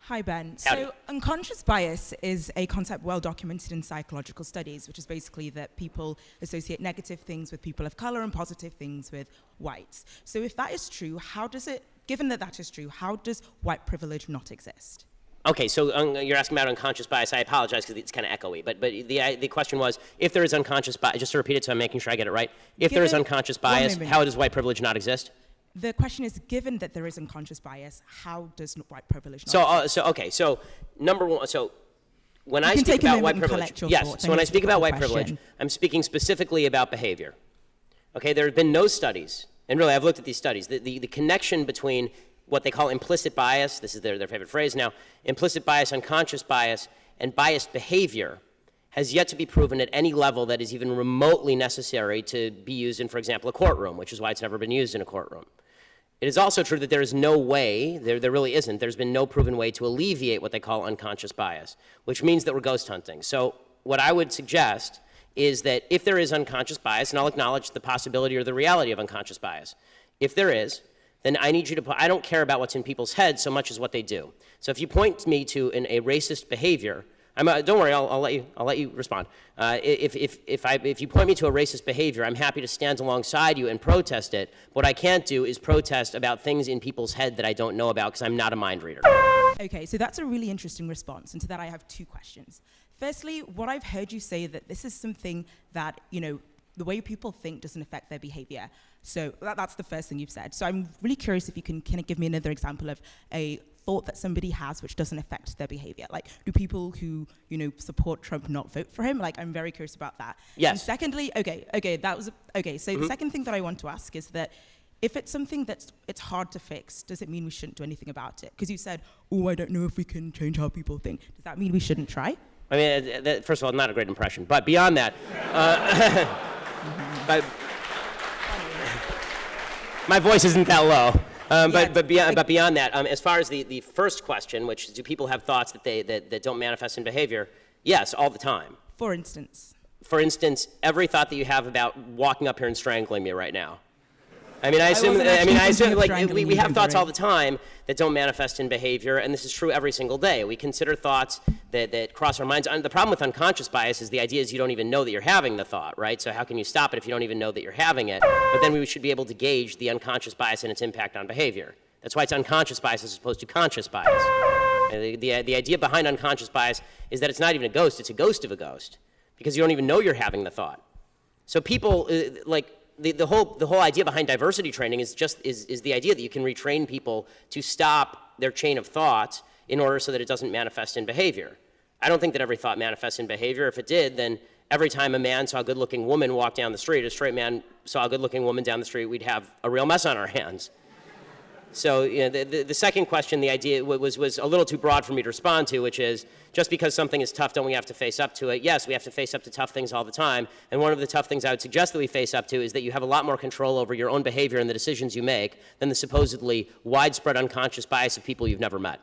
Hi, Ben. Howdy. So unconscious bias is a concept well documented in psychological studies, which is basically that people associate negative things with people of color and positive things with whites. So if that is true, given that that is true, how does white privilege not exist? Okay, so you're asking about unconscious bias. I apologize because it's kind of echoey, but the question was, if there is unconscious bias, just to repeat it so I'm making sure I get it right, if there is unconscious bias, how does white privilege not exist? The question is, given that there is unconscious bias, how does white privilege not exist? So number one, so when I speak about white privilege, so when I speak about white privilege, I'm speaking specifically about behavior. Okay, there have been no studies, and really I've looked at these studies, the connection between what they call implicit bias, this is their favorite phrase now, implicit bias, unconscious bias, and biased behavior has yet to be proven at any level that is even remotely necessary to be used in, for example, a courtroom, which is why it's never been used in a courtroom. It is also true that there is no way, there really isn't, there's been no proven way to alleviate what they call unconscious bias, which means that we're ghost hunting. So what I would suggest is that if there is unconscious bias, and I'll acknowledge the possibility or the reality of unconscious bias, if there is, then I need you to I don't care about what's in people's heads so much as what they do. So if you point me to a racist behavior, don't worry, I'll let you respond. If you point me to a racist behavior, I'm happy to stand alongside you and protest it. What I can't do is protest about things in people's head that I don't know about because I'm not a mind reader. Okay, so that's a really interesting response, and to that I have two questions. Firstly, what I've heard you say that this is something that, the way people think doesn't affect their behavior. So that's the first thing you've said. So I'm really curious if you can kind of give me another example of a thought that somebody has which doesn't affect their behavior. Like, do people who, support Trump not vote for him? Like, I'm very curious about that. Yes. And secondly, so the second thing that I want to ask is that if it's something it's hard to fix, does it mean we shouldn't do anything about it? Because you said, I don't know if we can change how people think. Does that mean we shouldn't try? I mean, first of all, not a great impression. But beyond that, my voice isn't that low. But beyond that, as far as the first question, which is, do people have thoughts that don't manifest in behavior? Yes, all the time. For instance? For instance, every thought that you have about walking up here and strangling me right now. I assume like we have thoughts all the time that don't manifest in behavior, and this is true every single day. We consider thoughts that cross our minds. And the problem with unconscious bias is the idea is you don't even know that you're having the thought, right? So how can you stop it if you don't even know that you're having it? But then we should be able to gauge the unconscious bias and its impact on behavior. That's why it's unconscious bias as opposed to conscious bias. And the idea behind unconscious bias is that it's not even a ghost, it's a ghost of a ghost, because you don't even know you're having the thought. So people, the whole idea behind diversity training is the idea that you can retrain people to stop their chain of thought in order so that it doesn't manifest in behavior. I don't think that every thought manifests in behavior. If it did, then every time a man saw a good-looking woman walk down the street, a straight man saw a good-looking woman down the street, we'd have a real mess on our hands. So the second question, the idea was a little too broad for me to respond to, which is, just because something is tough, don't we have to face up to it? Yes, we have to face up to tough things all the time. And one of the tough things I would suggest that we face up to is that you have a lot more control over your own behavior and the decisions you make than the supposedly widespread unconscious bias of people you've never met.